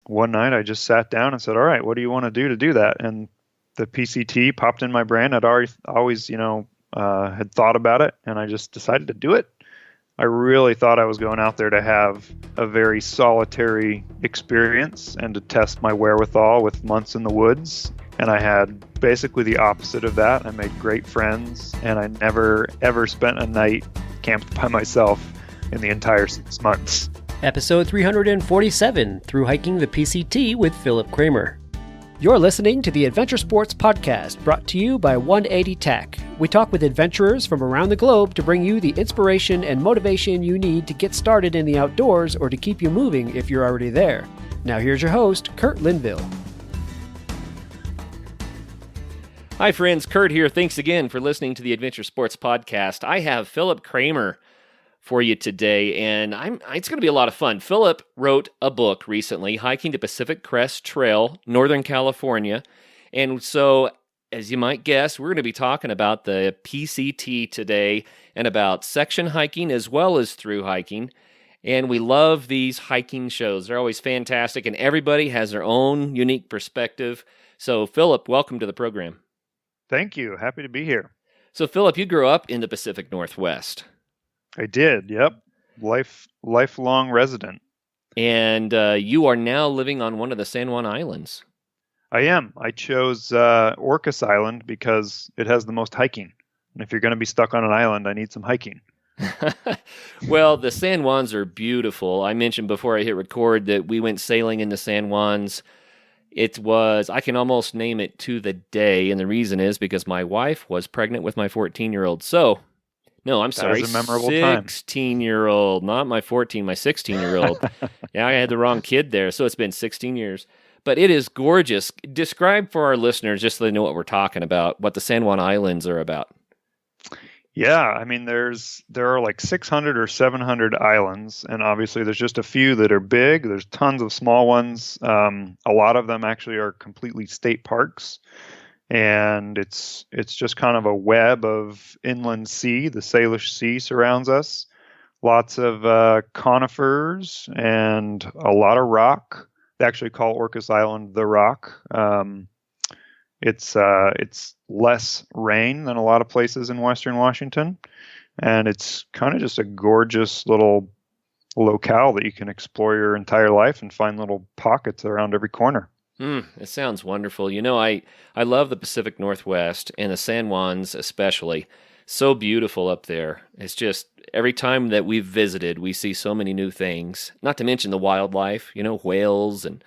one night I just sat down and said, all right, what do you want to do that? And the PCT popped in my brain. I'd always, had thought about it, and I just decided to do it. I really thought I was going out there to have a very solitary experience and to test my wherewithal with months in the woods. And I had basically the opposite of that. I made great friends, and I never, ever spent a night camped by myself in the entire 6 months. Episode 347, Through Hiking the PCT with Phillip Kramer. You're listening to the Adventure Sports Podcast, brought to you by 180 Tech. We talk with adventurers from around the globe to bring you the inspiration and motivation you need to get started in the outdoors or to keep you moving if you're already there. Now here's your host, Kurt Linville. Hi friends, Kurt here. Thanks again for listening to the Adventure Sports Podcast. I have Phillip Kramer for you today, and it's going to be a lot of fun. Phillip wrote a book recently, Hiking the Pacific Crest Trail, Northern California, and so, as you might guess, we're going to be talking about the PCT today and about section hiking as well as through hiking, and we love these hiking shows. They're always fantastic, and everybody has their own unique perspective. So, Phillip, welcome to the program. Thank you. Happy to be here. So, Phillip, you grew up in the Pacific Northwest. I did, yep. Lifelong resident. And you are now living on one of the San Juan Islands. I am. I chose Orcas Island because it has the most hiking. And if you're going to be stuck on an island, I need some hiking. Well, the San Juans are beautiful. I mentioned before I hit record that we went sailing in the San Juans. I can almost name it to the day, and the reason is because my wife was pregnant with my 14-year-old. So... No, I'm sorry, 16-year-old, not my 14, my 16-year-old. Yeah, I had the wrong kid there, so it's been 16 years. But it is gorgeous. Describe for our listeners, just so they know what we're talking about, what the San Juan Islands are about. Yeah, I mean, there are like 600 or 700 islands, and obviously there's just a few that are big. There's tons of small ones. A lot of them actually are completely state parks. And it's just kind of a web of inland sea. The Salish Sea surrounds us. Lots of conifers and a lot of rock. They actually call Orcas Island the Rock. It's less rain than a lot of places in Western Washington, and it's kind of just a gorgeous little locale that you can explore your entire life and find little pockets around every corner. It sounds wonderful. You know, I love the Pacific Northwest and the San Juans especially. So beautiful up there. It's just every time that we've visited, we see so many new things. Not to mention the wildlife, whales and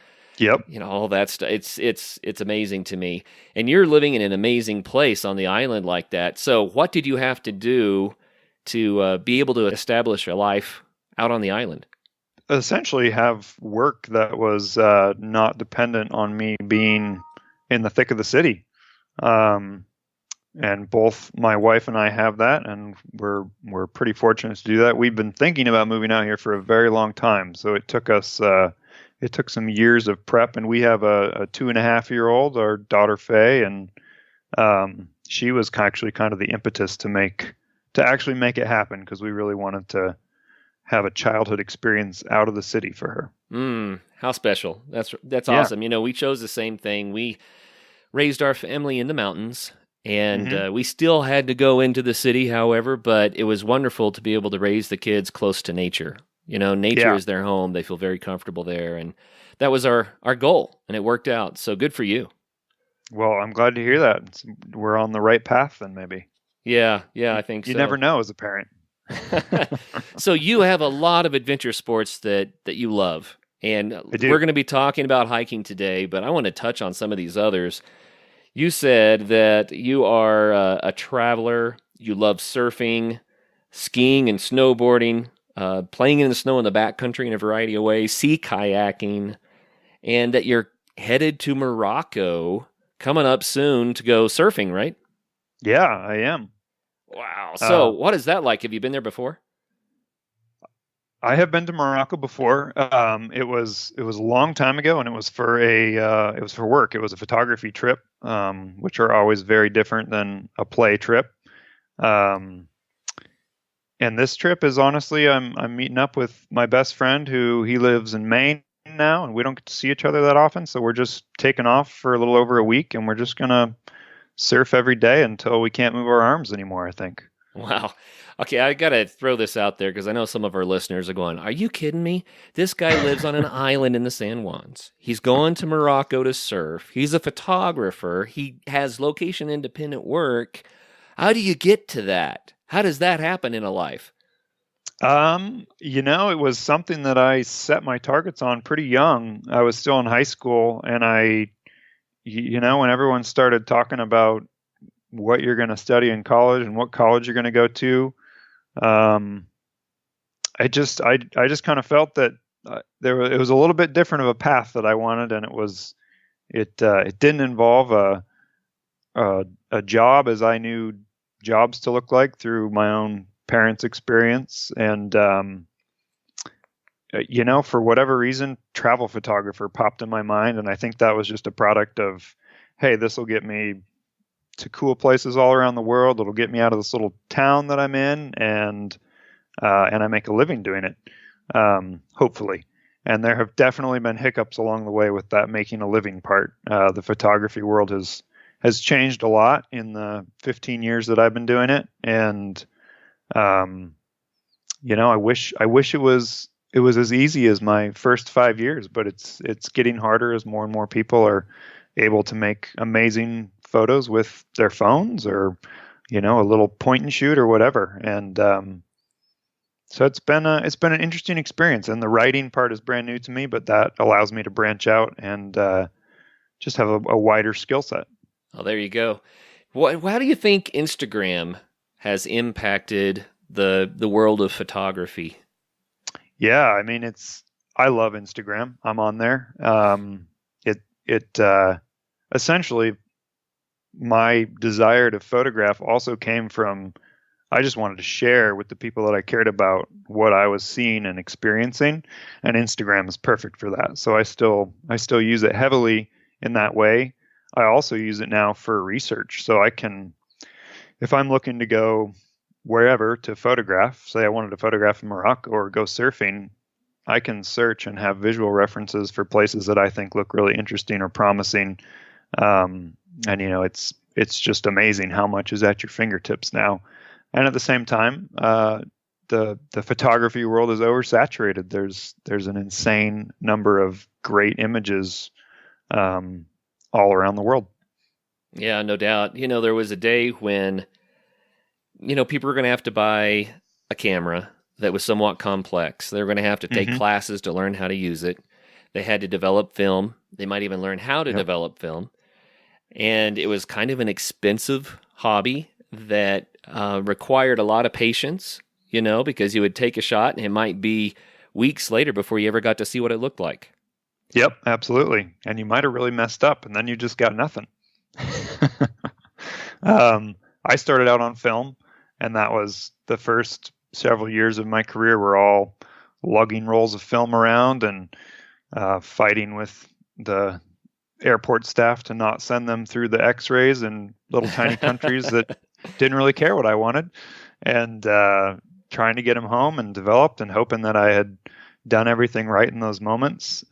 all that stuff. It's amazing to me. And you're living in an amazing place on the island like that. So what did you have to do to be able to establish a life out on the island? Essentially have work that was not dependent on me being in the thick of the city. And both my wife and I have that, and we're pretty fortunate to do that. We've been thinking about moving out here for a very long time. So it took us some years of prep, and we have a 2.5-year-old, our daughter Faye, and she was actually kind of the impetus to actually make it happen, because we really wanted to have a childhood experience out of the city for her. How special. That's awesome. We chose the same thing. We raised our family in the mountains, and we still had to go into the city, however, but it was wonderful to be able to raise the kids close to nature. Nature is their home. They feel very comfortable there, and that was our goal, and it worked out. So good for you. Well, I'm glad to hear that. We're on the right path then, maybe. Yeah, I think so. You never know as a parent. So you have a lot of adventure sports that you love, and we're going to be talking about hiking today, but I want to touch on some of these others. You said that you are a traveler, you love surfing, skiing and snowboarding, playing in the snow in the backcountry in a variety of ways, sea kayaking, and that you're headed to Morocco coming up soon to go surfing, right? Yeah, I am. Wow. So what is that like? Have you been there before? I have been to Morocco before. It was a long time ago, and it was for work. It was a photography trip, which are always very different than a play trip. And this trip is honestly, I'm meeting up with my best friend he lives in Maine, now, and we don't get to see each other that often. So we're just taking off for a little over a week, and we're just gonna surf every day until we can't move our arms anymore, I think. Wow. Okay, I got to throw this out there because I know some of our listeners are going, are you kidding me? This guy lives on an island in the San Juans. He's going to Morocco to surf. He's a photographer. He has location-independent work. How do you get to that? How does that happen in a life? It was something that I set my targets on pretty young. I was still in high school, and when everyone started talking about what you're going to study in college and what college you're going to go to, I just kind of felt that it was a little bit different of a path that I wanted, and it didn't involve a job as I knew jobs to look like through my own parents' experience, and for whatever reason, travel photographer popped in my mind, and I think that was just a product of, hey, this will get me to cool places all around the world. It'll get me out of this little town that I'm in, and I make a living doing it, hopefully. And there have definitely been hiccups along the way with that making a living part. The photography world has changed a lot in the 15 years that I've been doing it, and I wish it was as easy as my first 5 years, but it's getting harder as more and more people are able to make amazing photos with their phones, or a little point and shoot or whatever. And so it's been an interesting experience, and the writing part is brand new to me, but that allows me to branch out and just have a wider skill set. Oh, there you go. How do you think Instagram has impacted the world of photography? Yeah, I mean, I love Instagram. I'm on there. It essentially, my desire to photograph also came from, I just wanted to share with the people that I cared about what I was seeing and experiencing, and Instagram is perfect for that. So I still use it heavily in that way. I also use it now for research. So I can, if I'm looking to go wherever to photograph, say I wanted to photograph in Morocco or go surfing, I can search and have visual references for places that I think look really interesting or promising. And it's just amazing how much is at your fingertips now. And at the same time, the photography world is oversaturated. There's an insane number of great images all around the world. Yeah, no doubt. There was a day when, people were going to have to buy a camera that was somewhat complex. They were going to have to take classes to learn how to use it. They had to develop film. They might even learn how to develop film. And it was kind of an expensive hobby that required a lot of patience, because you would take a shot and it might be weeks later before you ever got to see what it looked like. Yep, absolutely. And you might have really messed up, and then you just got nothing. I started out on film, and that was the first several years of my career were all lugging rolls of film around and fighting with the airport staff to not send them through the x-rays in little tiny countries that didn't really care what I wanted, and trying to get them home and developed and hoping that I had done everything right in those moments.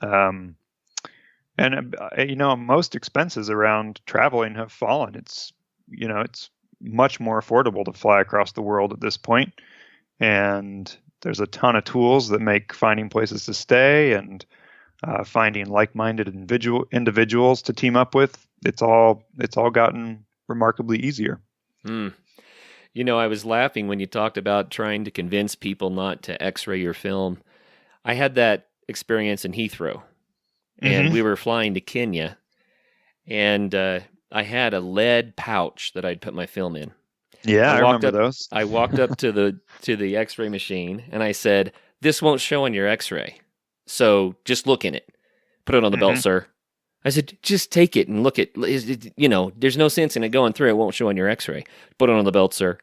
Most expenses around traveling have fallen. It's much more affordable to fly across the world at this point. And there's a ton of tools that make finding places to stay and finding like-minded individuals to team up with. It's all gotten remarkably easier. I was laughing when you talked about trying to convince people not to x-ray your film. I had that experience in Heathrow, and we were flying to Kenya, and I had a lead pouch that I'd put my film in. Yeah, I remember those. I walked up to the x-ray machine, and I said, "This won't show on your x-ray, so just look in it. Put it on the belt, sir." I said, "Just take it and look at, there's no sense in it going through. It won't show on your x-ray. Put it on the belt, sir."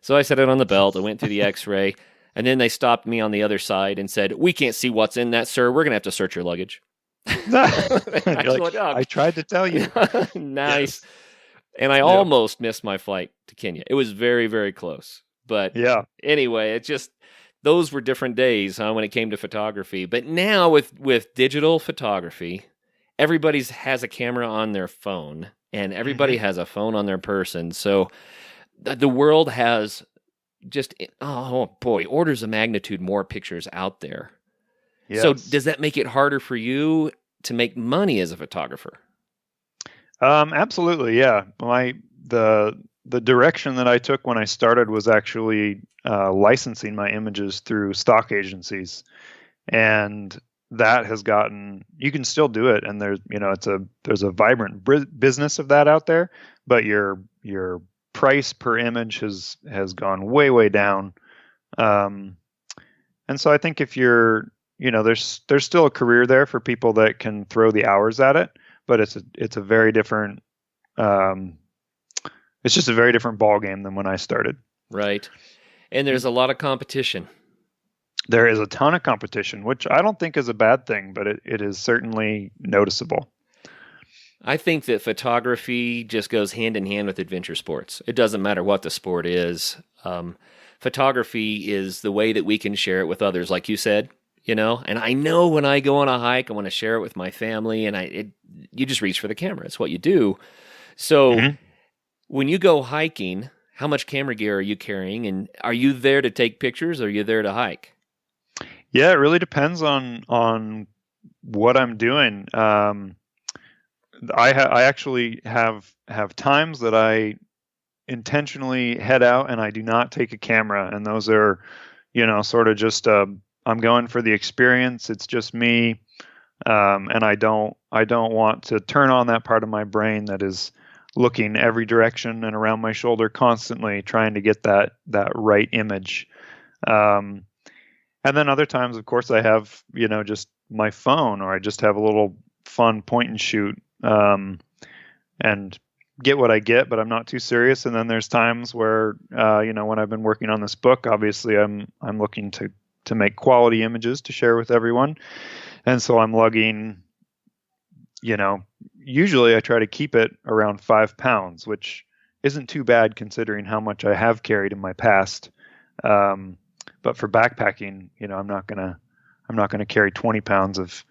So I set it on the belt. I went through the x-ray, and then they stopped me on the other side and said, "We can't see what's in that, sir. We're going to have to search your luggage." I tried to tell you. Nice. Yes. And I almost missed my flight to Kenya. It was very, very close. But anyway, it's just those were different days, huh, when it came to photography. But now with digital photography, everybody has a camera on their phone, and everybody has a phone on their person. So the world has just, oh boy, orders of magnitude more pictures out there. Yes. So does that make it harder for you to make money as a photographer? Absolutely, yeah. The direction that I took when I started was actually licensing my images through stock agencies, and that has gotten, you can still do it, and there's a vibrant business of that out there, but your price per image has gone way down. And so I think if you're, there's still a career there for people that can throw the hours at it, but it's a very different it's just a very different ball game than when I started. Right. And there's a lot of competition. There is a ton of competition, which I don't think is a bad thing, but it is certainly noticeable. I think that photography just goes hand in hand with adventure sports. It doesn't matter what the sport is. Photography is the way that we can share it with others, like you said, and I know when I go on a hike, I want to share it with my family, and you just reach for the camera. It's what you do. So when you go hiking, how much camera gear are you carrying, and are you there to take pictures, or are you there to hike? Yeah, it really depends on what I'm doing. I actually have times that I intentionally head out and I do not take a camera, and those are, sort of just I'm going for the experience. It's just me, and I don't want to turn on that part of my brain that is looking every direction and around my shoulder constantly, trying to get that right image. And then other times, of course, I have, just my phone, or I just have a little fun point and shoot, and get what I get, but I'm not too serious. And then there's times where, when I've been working on this book, obviously I'm looking to make quality images to share with everyone. And so I'm lugging, usually I try to keep it around 5 pounds, which isn't too bad considering how much I have carried in my past. But for backpacking, I'm not gonna carry 20 pounds of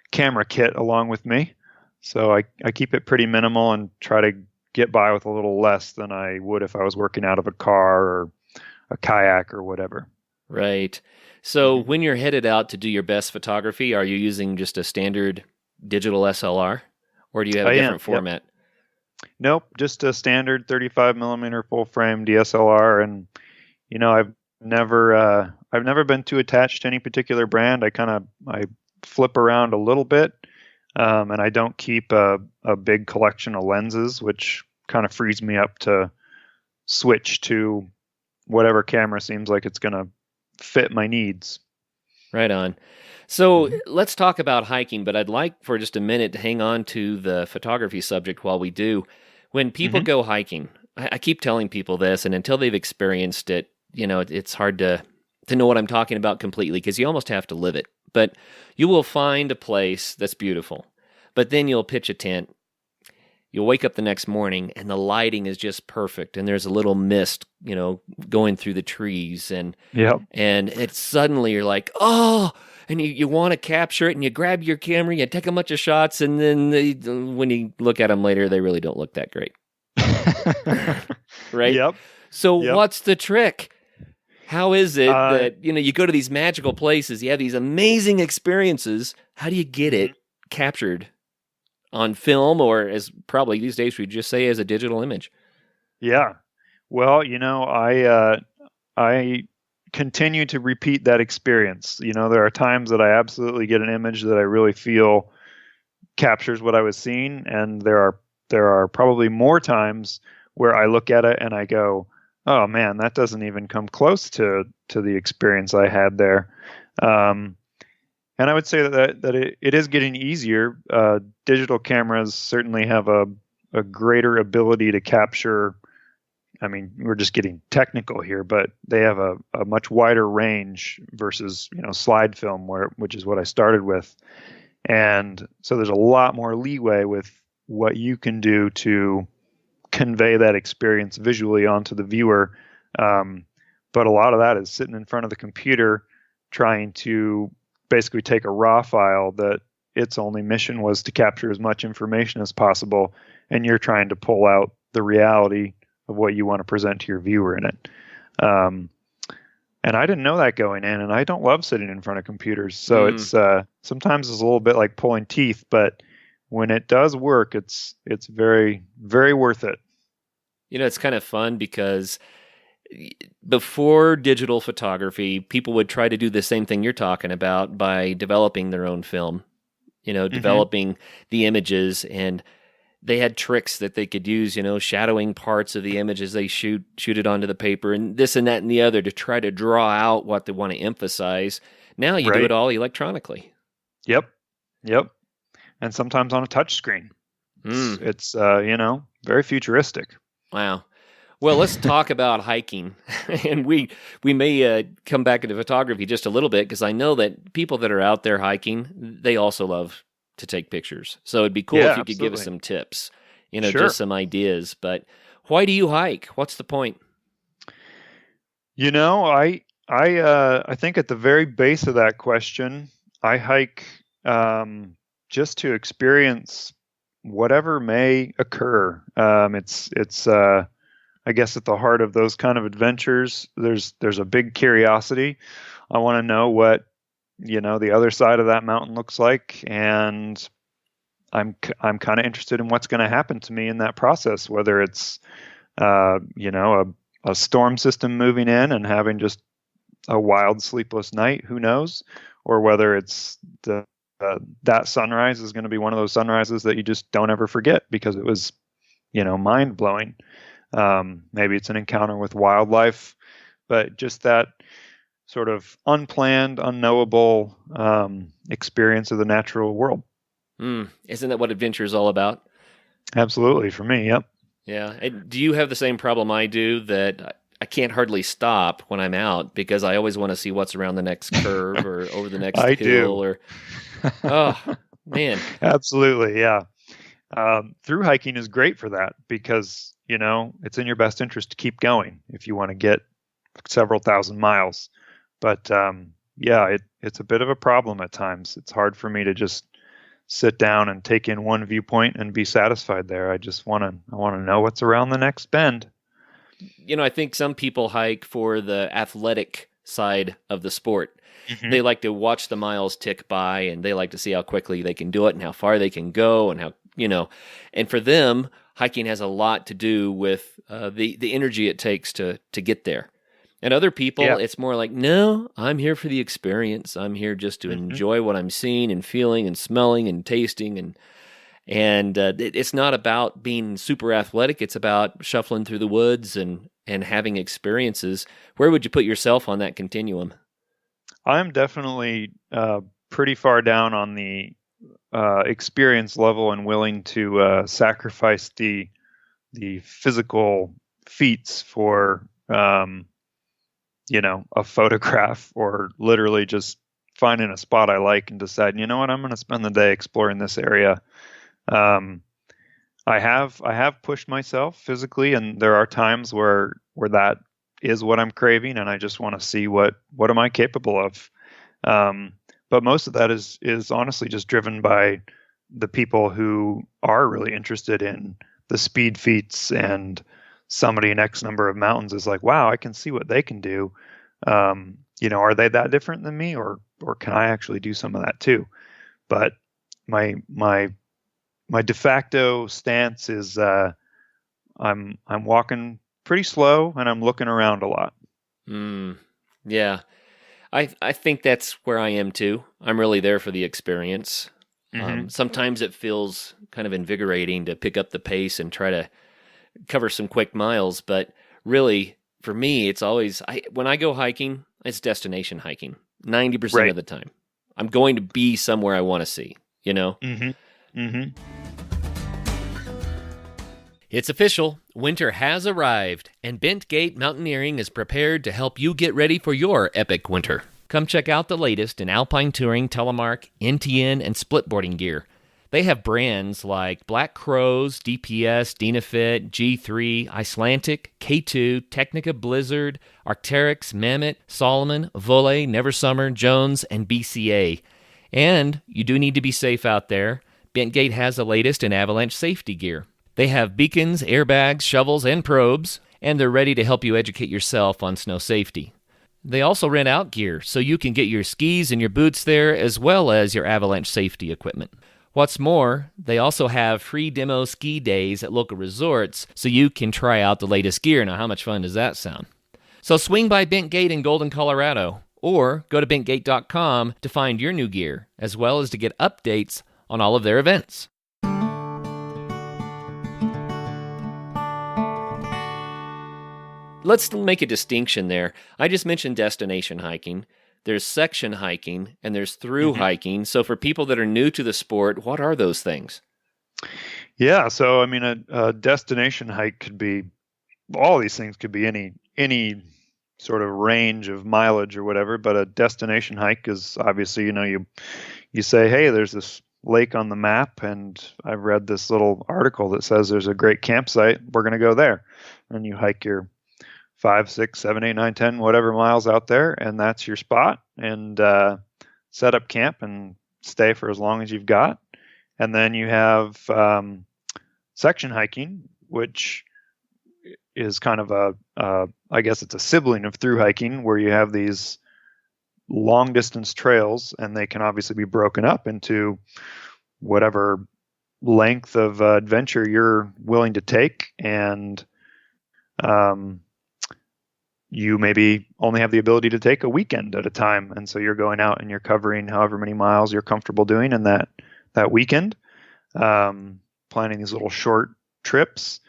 camera kit along with me. So I keep it pretty minimal and try to get by with a little less than I would if I was working out of a car or a kayak or whatever. Right. So when you're headed out to do your best photography, are you using just a standard digital SLR, or do you have a different format? Yep. Nope, just a standard 35 millimeter full frame DSLR. And I've never been too attached to any particular brand. I flip around a little bit, and I don't keep a big collection of lenses, which kind of frees me up to switch to whatever camera seems like it's going to fit my needs. Right on. So let's talk about hiking, but I'd like for just a minute to hang on to the photography subject while we do. When people go hiking, I keep telling people this, and until they've experienced it, it's hard to know what I'm talking about completely, because you almost have to live it. But you will find a place that's beautiful, but then you'll pitch a tent. You'll wake up the next morning and the lighting is just perfect, and there's a little mist, going through the trees, and it's suddenly you're like, oh, and you want to capture it, and you grab your camera, you take a bunch of shots, and then when you look at them later, they really don't look that great. Right? Yep. So what's the trick? How is it that, you go to these magical places, you have these amazing experiences. How do you get it captured on film, or as probably these days we just say as a digital image? Yeah. Well, I continue to repeat that experience. There are times that I absolutely get an image that I really feel captures what I was seeing, and there are probably more times where I look at it and I go, oh man, that doesn't even come close to the experience I had there. And I would say that it is getting easier. Digital cameras certainly have a greater ability to capture. I mean, we're just getting technical here, but they have a much wider range versus slide film, which is what I started with. And so there's a lot more leeway with what you can do to convey that experience visually onto the viewer. But a lot of that is sitting in front of the computer trying to basically take a raw file that its only mission was to capture as much information as possible, and you're trying to pull out the reality of what you want to present to your viewer in it. And I didn't know that going in, and I don't love sitting in front of computers. So it's sometimes it's a little bit like pulling teeth, but when it does work, it's very, very worth it. It's kind of fun because before digital photography, people would try to do the same thing you're talking about by developing their own film, developing the images, and they had tricks that they could use, shadowing parts of the images they shoot it onto the paper, and this and that and the other to try to draw out what they want to emphasize. Now you do it all electronically. Yep. And sometimes on a touch screen. It's very futuristic. Wow. Well, let's talk about hiking, and we may come back into photography just a little bit, because I know that people that are out there hiking, they also love to take pictures. So it'd be cool if you could give us some tips, Sure. Just some ideas. But why do you hike? What's the point? I think at the very base of that question, I hike just to experience whatever may occur. It's I guess at the heart of those kind of adventures, there's a big curiosity. I want to know what the other side of that mountain looks like, and I'm kind of interested in what's going to happen to me in that process, whether it's a storm system moving in and having just a wild sleepless night, who knows, or whether it's that sunrise is going to be one of those sunrises that you just don't ever forget because it was mind blowing. Maybe it's an encounter with wildlife, but just that sort of unplanned, unknowable experience of the natural world. Isn't that what adventure is all about? Absolutely, for me, yep. Yeah. Do you have the same problem I do, that I can't hardly stop when I'm out because I always want to see what's around the next curve or over the next hill? Or oh, man. Absolutely, yeah. Through hiking is great for that because, it's in your best interest to keep going if you want to get several thousand miles. But it's a bit of a problem at times. It's hard for me to just sit down and take in one viewpoint and be satisfied there. I want to know what's around the next bend. I think some people hike for the athletic side of the sport. Mm-hmm. They like to watch the miles tick by, and they like to see how quickly they can do it and how far they can go, and how, and for them, hiking has a lot to do with the energy it takes to get there. And other people, It's more like, no, I'm here for the experience. I'm here just to enjoy what I'm seeing and feeling and smelling and tasting. And it's not about being super athletic. It's about shuffling through the woods and having experiences. Where would you put yourself on that continuum? I'm definitely pretty far down on the experience level and willing to sacrifice the physical feats for a photograph, or literally just finding a spot I like and deciding, I'm going to spend the day exploring this area. I have pushed myself physically, and there are times where that is what I'm craving, and I just want to see what am I capable of. But most of that is honestly just driven by the people who are really interested in the speed feats, and summiting X number of mountains is like, wow, I can see what they can do. Are they that different than me, or can I actually do some of that too? But my de facto stance is I'm walking pretty slow, and I'm looking around a lot. Yeah. I think that's where I am too. I'm really there for the experience. Sometimes it feels kind of invigorating to pick up the pace and try to cover some quick miles, but really, for me, it's always, when I go hiking, it's destination hiking, 90% of the time. I'm going to be somewhere I want to see, It's official. Winter has arrived, and Bent Gate Mountaineering is prepared to help you get ready for your epic winter. Come check out the latest in alpine touring, telemark, NTN, and splitboarding gear. They have brands like Black Crows, DPS, Dynafit, G3, Icelantic, K2, Technica Blizzard, Arc'teryx, Mammoth, Solomon, Volley, Neversummer, Jones, and BCA. And you do need to be safe out there. Bentgate has the latest in avalanche safety gear. They have beacons, airbags, shovels, and probes, and they're ready to help you educate yourself on snow safety. They also rent out gear, so you can get your skis and your boots there, as well as your avalanche safety equipment. What's more, they also have free demo ski days at local resorts, so you can try out the latest gear. Now, how much fun does that sound? So swing by Bentgate in Golden, Colorado, or go to bentgate.com to find your new gear, as well as to get updates on all of their events. Let's make a distinction there. I just mentioned destination hiking. There's section hiking, and there's through hiking. So for people that are new to the sport, what are those things? Yeah, so I mean, a destination hike could be, all these things could be any sort of range of mileage or whatever, but a destination hike is obviously, you say, hey, there's this lake on the map, and I've read this little article that says there's a great campsite, we're going to go there. And you hike your 5, 6, 7, 8, 9, 10, whatever miles out there, and that's your spot, and set up camp and stay for as long as you've got. And then you have section hiking, which is kind of I guess it's a sibling of through hiking, where you have these long distance trails, and they can obviously be broken up into whatever length of adventure you're willing to take, and you maybe only have the ability to take a weekend at a time. And so you're going out and you're covering however many miles you're comfortable doing in that weekend, planning these little short trips,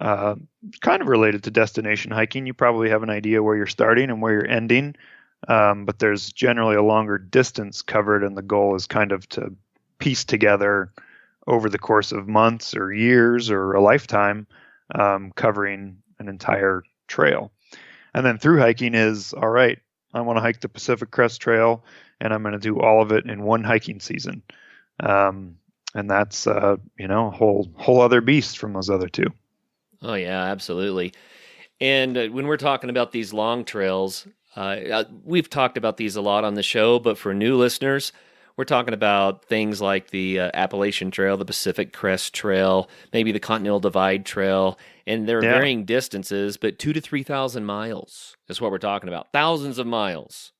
kind of related to destination hiking. You probably have an idea where you're starting and where you're ending, but there's generally a longer distance covered, and the goal is kind of to piece together over the course of months or years or a lifetime, covering an entire trail. And then through hiking is, all right, I want to hike the Pacific Crest Trail, and I'm going to do all of it in one hiking season. And that's, a whole other beast from those other two. Oh, yeah, absolutely. And when we're talking about these long trails, we've talked about these a lot on the show, but for new listeners, we're talking about things like the Appalachian Trail, the Pacific Crest Trail, maybe the Continental Divide Trail, and they're varying distances, but 2,000 to 3,000 miles is what we're talking about. Thousands of miles.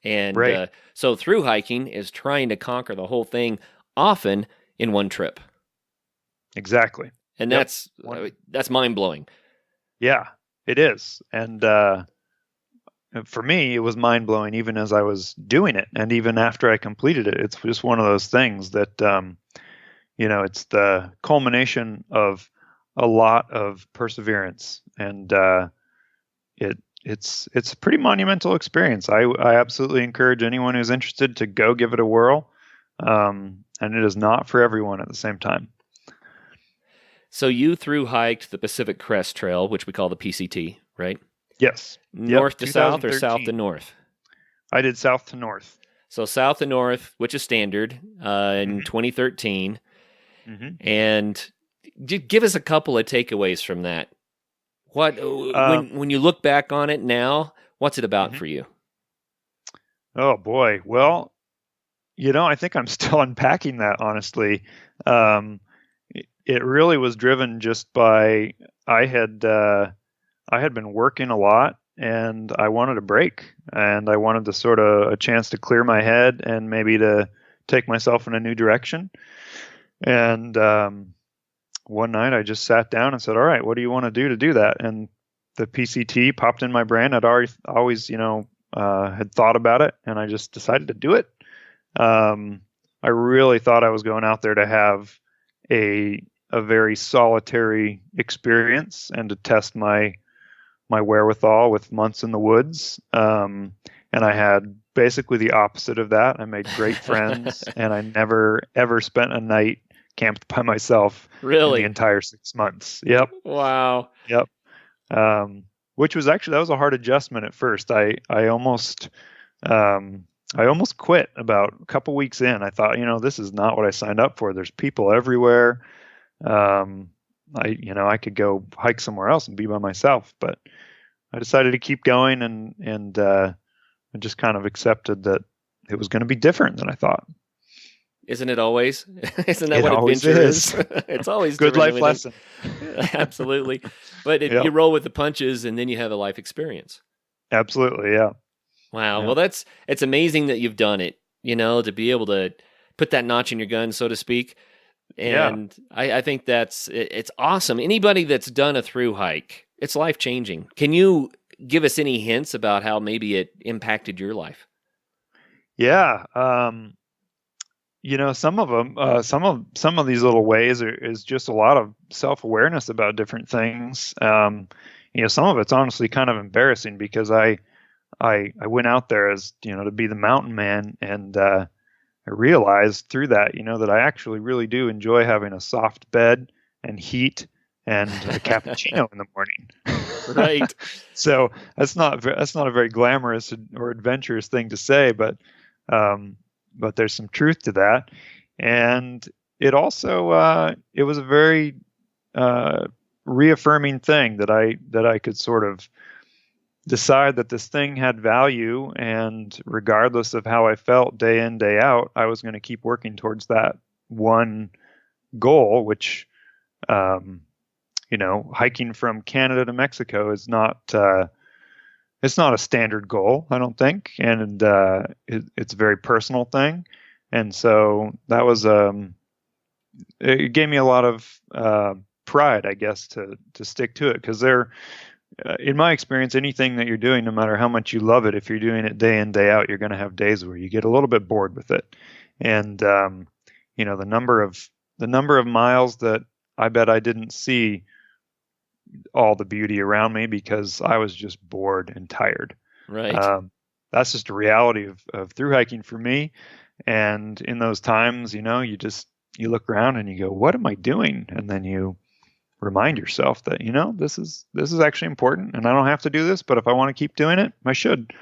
And so through hiking is trying to conquer the whole thing, often in one trip. Exactly. And that's mind-blowing. Yeah, it is. And for me, it was mind-blowing even as I was doing it, and even after I completed it. It's just one of those things that, it's the culmination of a lot of perseverance, and it's a pretty monumental experience. I absolutely encourage anyone who's interested to go give it a whirl, and it is not for everyone at the same time. So you through hiked the Pacific Crest Trail, which we call the PCT, right? Yes. North to south or south to north? I did south to north. So south to north, which is standard in 2013. Mm-hmm. And give us a couple of takeaways from that. What when you look back on it now, what's it about for you? Oh, boy. Well, I think I'm still unpacking that, honestly. It really was driven just by I had been working a lot, and I wanted a break, and I wanted to sort of a chance to clear my head and maybe to take myself in a new direction. And one night I just sat down and said, all right, what do you want to do that? And the PCT popped in my brain. I'd always had thought about it, and I just decided to do it. I really thought I was going out there to have a very solitary experience and to test my wherewithal with months in the woods. And I had basically the opposite of that. I made great friends, and I never, ever spent a night camped by myself. Really? In the entire 6 months. Yep. Wow. Yep. Which was that was a hard adjustment at first. I almost, I almost quit about a couple weeks in. I thought, this is not what I signed up for. There's people everywhere. I could go hike somewhere else and be by myself, but I decided to keep going and I just kind of accepted that it was going to be different than I thought. Isn't it always? Isn't that It what always adventure is. It's always Good life lesson. Absolutely. But Yep. you roll with the punches and then you have a life experience. Absolutely, yeah. Wow. Yeah. Well, it's amazing that you've done it, to be able to put that notch in your gun, so to speak. And I think it's awesome. Anybody that's done a through hike, it's life changing. Can you give us any hints about how maybe it impacted your life? Yeah. Some of them, some of these little ways is just a lot of self-awareness about different things. Some of it's honestly kind of embarrassing because I went out there as, to be the mountain man, and I realized through that, that I actually really do enjoy having a soft bed and heat and a cappuccino in the morning. Right. So that's not a very glamorous or adventurous thing to say, but there's some truth to that. And it also it was a very reaffirming thing that I could sort of decide that this thing had value, and regardless of how I felt day in, day out, I was going to keep working towards that one goal, which, hiking from Canada to Mexico is not, it's not a standard goal, I don't think. And it's a very personal thing. And so that was, it gave me a lot of pride, I guess, to stick to it, because in my experience, anything that you're doing, no matter how much you love it, if you're doing it day in, day out, you're going to have days where you get a little bit bored with it. And, the number of miles that I bet I didn't see all the beauty around me because I was just bored and tired. Right. That's just a reality of through hiking for me. And in those times, you look around and you go, what am I doing? And then you remind yourself that, this is actually important, and I don't have to do this, but if I want to keep doing it, I should.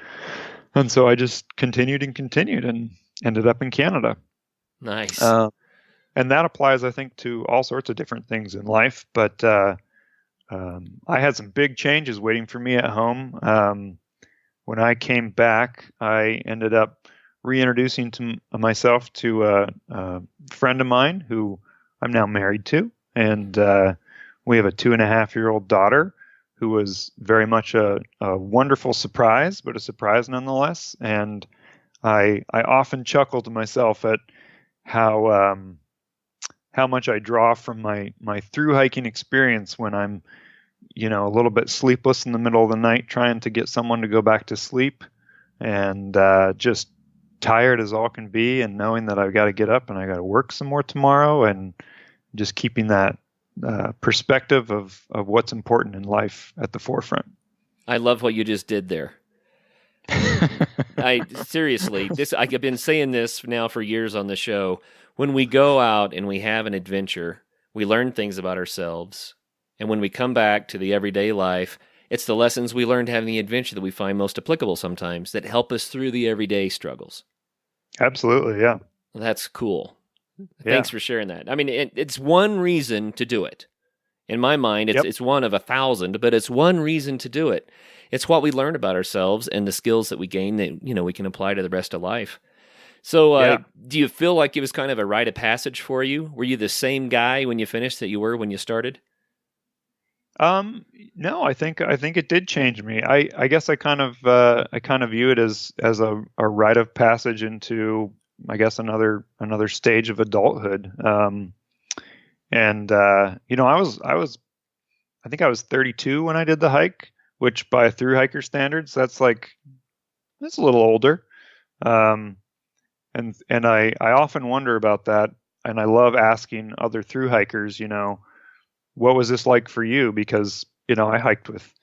And so I just continued and ended up in Canada. Nice. And that applies, I think, to all sorts of different things in life. But I had some big changes waiting for me at home. When I came back, I ended up reintroducing myself to a friend of mine who I'm now married to, and we have a 2.5-year-old daughter who was very much a wonderful surprise, but a surprise nonetheless. And I often chuckle to myself at how much I draw from my through hiking experience when I'm, a little bit sleepless in the middle of the night trying to get someone to go back to sleep, and just tired as all can be, and knowing that I've got to get up and I got to work some more tomorrow, and just keeping that perspective of what's important in life at the forefront. I love what you just did there. Seriously, I've been saying this now for years on the show. When we go out and we have an adventure, we learn things about ourselves. And when we come back to the everyday life, it's the lessons we learned having the adventure that we find most applicable sometimes, that help us through the everyday struggles. Absolutely, yeah. That's cool. Yeah. Thanks for sharing that. I mean, it's one reason to do it. In my mind, it's one of 1,000, but it's one reason to do it. It's what we learn about ourselves and the skills that we gain that, we can apply to the rest of life. So do you feel like it was kind of a rite of passage for you? Were you the same guy when you finished that you were when you started? No, I think it did change me. I guess I kind of view it as a rite of passage into, I guess, another stage of adulthood. I think I was 32 when I did the hike, which by through hiker standards, that's a little older. And I often wonder about that, and I love asking other through hikers, what was this like for you? Because, I hiked with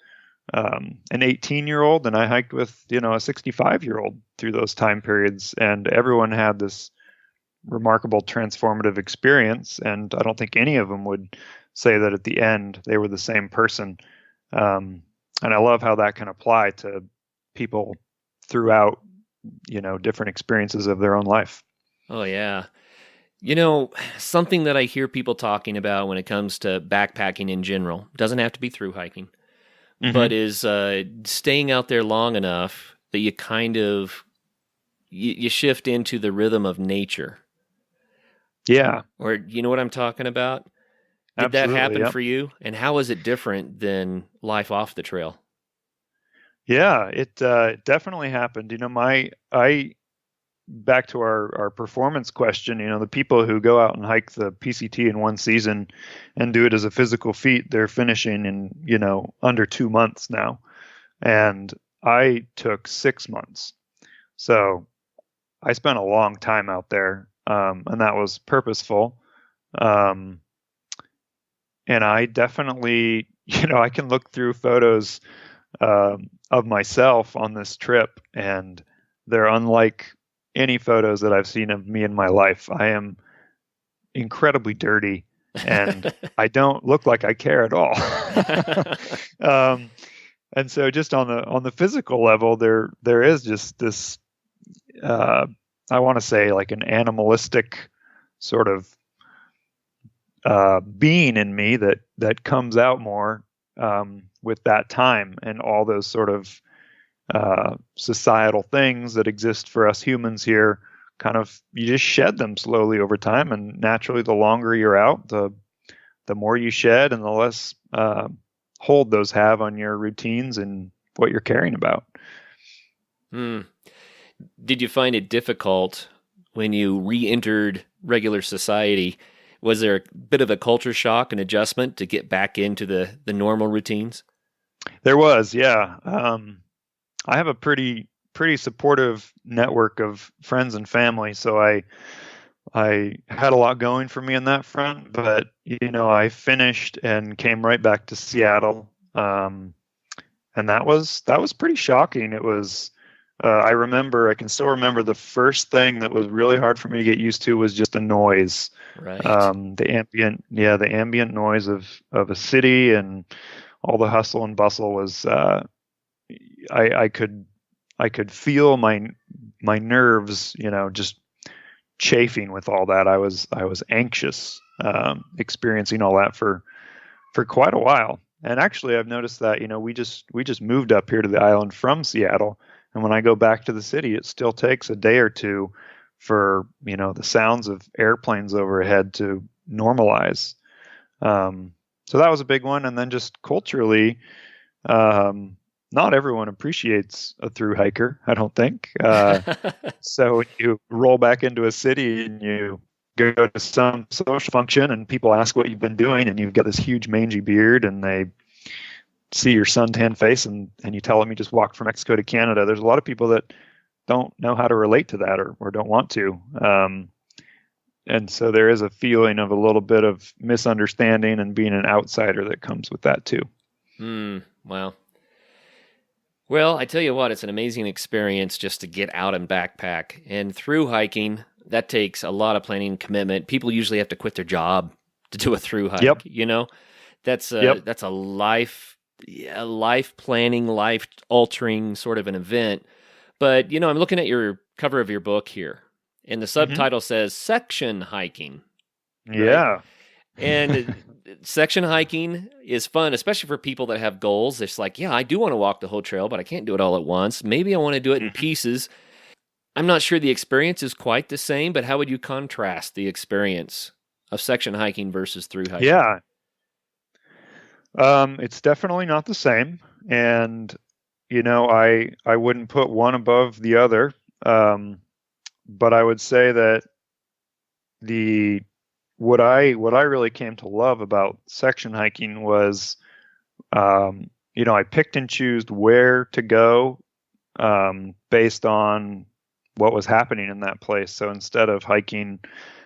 an 18-year-old, and I hiked with, a 65-year-old through those time periods, and everyone had this remarkable transformative experience, and I don't think any of them would say that at the end they were the same person. And I love how that can apply to people throughout different experiences of their own life. Oh, yeah. Something that I hear people talking about when it comes to backpacking in general, doesn't have to be through hiking, but is staying out there long enough that you kind of you shift into the rhythm of nature. Yeah. Or you know what I'm talking about? Did Absolutely, that happen yep. for you? And how is it different than life off the trail? Yeah, it definitely happened. Back to our performance question, the people who go out and hike the PCT in one season and do it as a physical feat, they're finishing in, under 2 months now. And I took 6 months. So I spent a long time out there, and that was purposeful. And I definitely, I can look through photos of myself on this trip, and they're unlike any photos that I've seen of me in my life. I am incredibly dirty, and I don't look like I care at all. And so, just on the physical level, there is just this. I want to say like an animalistic sort of being in me that comes out more with that time and all those sort of societal things that exist for us humans here. Kind of, you just shed them slowly over time, and naturally, the longer you're out, the more you shed, and the less hold those have on your routines and what you're caring about. Did you find it difficult when you re-entered regular society? Was there a bit of a culture shock and adjustment to get back into the normal routines? There was, yeah. I have a pretty supportive network of friends and family, so I had a lot going for me on that front. But I finished and came right back to Seattle, and that was pretty shocking. It was. I can still remember the first thing that was really hard for me to get used to was just the noise. Right. The ambient noise of a city and all the hustle and bustle was. I could feel my nerves, just chafing with all that. I was anxious, experiencing all that for quite a while. And actually, I've noticed that we just moved up here to the island from Seattle. And when I go back to the city, it still takes a day or two for, the sounds of airplanes overhead to normalize. So that was a big one. And then just culturally, not everyone appreciates a thru hiker, I don't think. So when you roll back into a city and you go to some social function and people ask what you've been doing, and you've got this huge mangy beard, and they see your suntan face and you tell them you just walked from Mexico to Canada. There's a lot of people that don't know how to relate to that or don't want to. And so there is a feeling of a little bit of misunderstanding and being an outsider that comes with that too. Wow. Well, I tell you what, it's an amazing experience just to get out and backpack. And through hiking, that takes a lot of planning and commitment. People usually have to quit their job to do a through hike. Yep. That's a life planning, life altering sort of an event. But I'm looking at your cover of your book here, and the subtitle says section hiking. Right? Yeah. And section hiking is fun, especially for people that have goals. It's like, yeah, I do want to walk the whole trail, but I can't do it all at once. Maybe I want to do it in pieces. I'm not sure the experience is quite the same, but how would you contrast the experience of section hiking versus through hiking? Yeah. It's definitely not the same. And, I wouldn't put one above the other. But I would say that what I really came to love about section hiking was, I picked and chose where to go, based on what was happening in that place. So instead of hiking,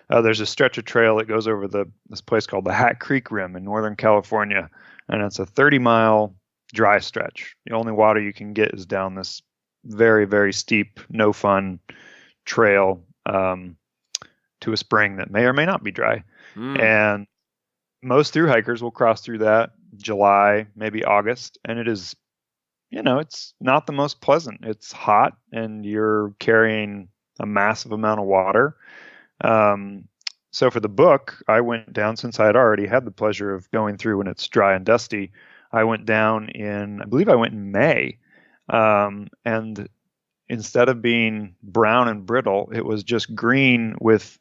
there's a stretch of trail that goes over this place called the Hat Creek Rim in Northern California. And it's a 30-mile dry stretch. The only water you can get is down this very, very steep, no fun trail to a spring that may or may not be dry. And most thru hikers will cross through that July, maybe August, and it is it's not the most pleasant. It's hot and you're carrying a massive amount of water. So for the book, I went down, since I had already had the pleasure of going through when it's dry and dusty. I went down I believe I went in May. And instead of being brown and brittle, it was just green with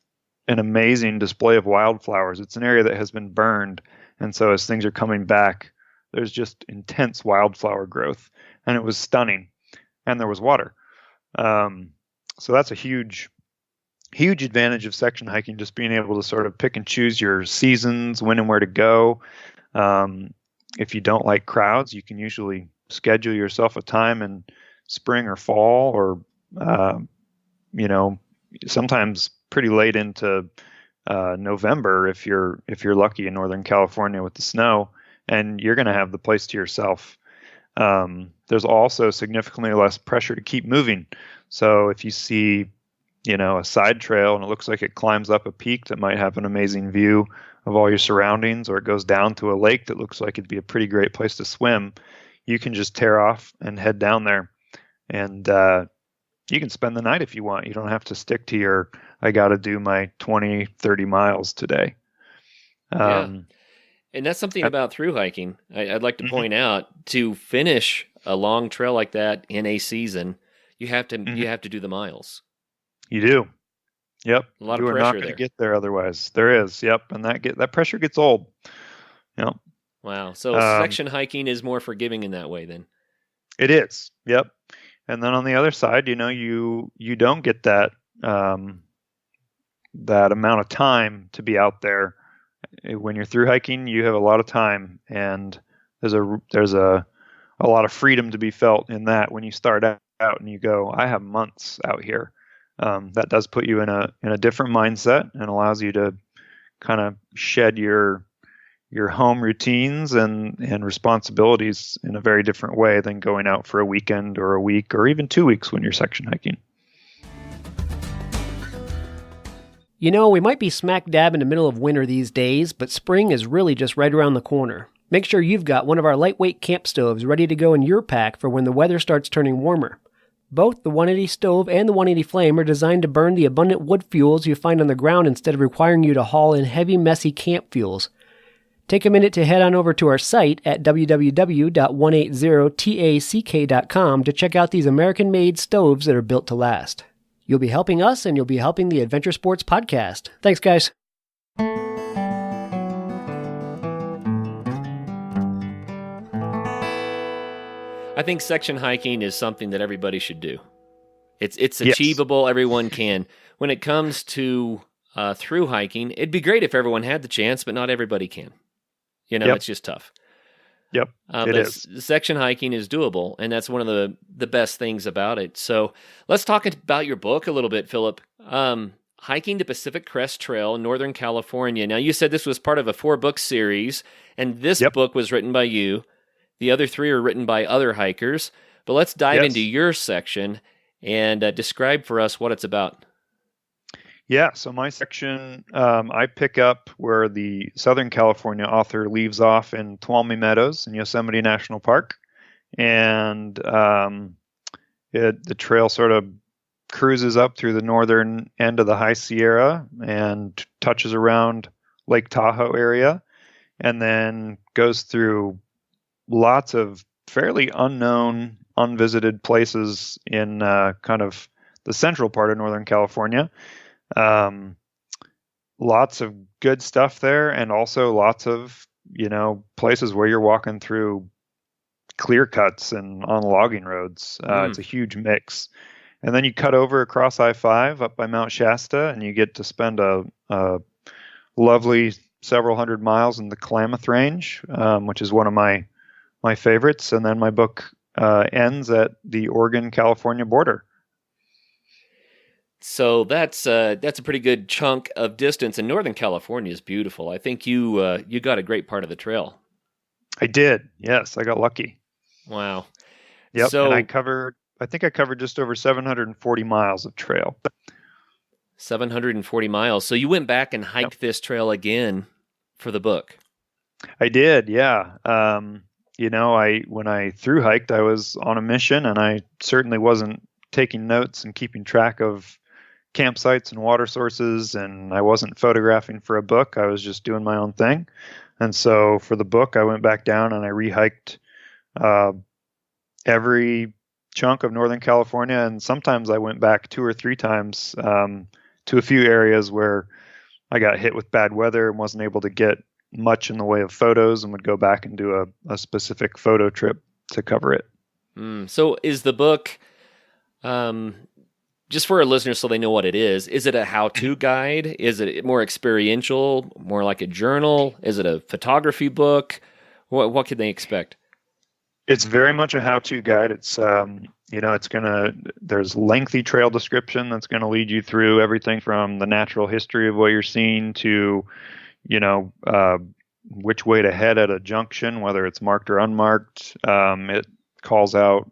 an amazing display of wildflowers. It's an area that has been burned. And so as things are coming back, there's just intense wildflower growth. And it was stunning. And there was water. So that's a huge advantage of section hiking, just being able to sort of pick and choose your seasons, when and where to go. If you don't like crowds, you can usually schedule yourself a time in spring or fall, or sometimes pretty late into November if you're lucky in Northern California with the snow, and you're going to have the place to yourself. There's also significantly less pressure to keep moving. So if you see a side trail and it looks like it climbs up a peak that might have an amazing view of all your surroundings, or it goes down to a lake that looks like it'd be a pretty great place to swim, you can just tear off and head down there. And you can spend the night if you want. You don't have to stick to I got to do my 20, 30 miles today. And that's something about through hiking. I'd like to point out, to finish a long trail like that in a season, you have to do the miles. You do. Yep. A lot of pressure. You're not going to get there otherwise. There is. Yep. And that pressure gets old. Yep. Wow. So section hiking is more forgiving in that way then. It is. Yep. And then on the other side, you don't get that that amount of time to be out there. When you're through hiking, you have a lot of time, and there's a lot of freedom to be felt in that. When you start out and you go, I have months out here. That does put you in a different mindset and allows you to kind of shed your home routines and responsibilities in a very different way than going out for a weekend or a week or even 2 weeks when you're section hiking. We might be smack dab in the middle of winter these days, but spring is really just right around the corner. Make sure you've got one of our lightweight camp stoves ready to go in your pack for when the weather starts turning warmer. Both the 180 stove and the 180 flame are designed to burn the abundant wood fuels you find on the ground instead of requiring you to haul in heavy, messy camp fuels. Take a minute to head on over to our site at www.180tack.com to check out these American-made stoves that are built to last. You'll be helping us, and you'll be helping the Adventure Sports Podcast. Thanks, guys. I think section hiking is something that everybody should do. It's achievable. Yes. Everyone can. When it comes to through hiking, it'd be great if everyone had the chance, but not everybody can. It's just tough. Yep, it is. Section hiking is doable, and that's one of the best things about it. So let's talk about your book a little bit, Phillip. Hiking the Pacific Crest Trail in Northern California. Now, you said this was part of a 4-book series, and this book was written by you. The other 3 are written by other hikers. But let's dive into your section and describe for us what it's about. Yeah, so my section, I pick up where the Southern California author leaves off in Tuolumne Meadows in Yosemite National Park. And the trail sort of cruises up through the northern end of the High Sierra and touches around Lake Tahoe area, and then goes through lots of fairly unknown, unvisited places in kind of the central part of Northern California. Lots of good stuff there, and also lots of, places where you're walking through clear cuts and on logging roads. It's a huge mix. And then you cut over across I-5 up by Mount Shasta, and you get to spend a lovely several hundred miles in the Klamath Range, which is one of my favorites. And then my book ends at the Oregon-California border. So that's a pretty good chunk of distance, and Northern California is beautiful. I think you got a great part of the trail. I did. Yes, I got lucky. Wow. Yep. So, and I think I covered just over 740 miles of trail. 740 miles. So you went back and hiked this trail again for the book. I did. Yeah. when I thru hiked, I was on a mission, and I certainly wasn't taking notes and keeping track of campsites and water sources, and I wasn't photographing for a book. I was just doing my own thing. And so for the book, I went back down and I rehiked every chunk of Northern California, and sometimes I went back 2 or 3 times to a few areas where I got hit with bad weather and wasn't able to get much in the way of photos, and would go back and do a specific photo trip to cover it. So is the book, just for our listeners so they know what it is it a how-to guide? Is it more experiential, more like a journal? Is it a photography book? What can they expect? It's very much a how-to guide. It's there's lengthy trail description that's going to lead you through everything from the natural history of what you're seeing to, which way to head at a junction, whether it's marked or unmarked. It calls out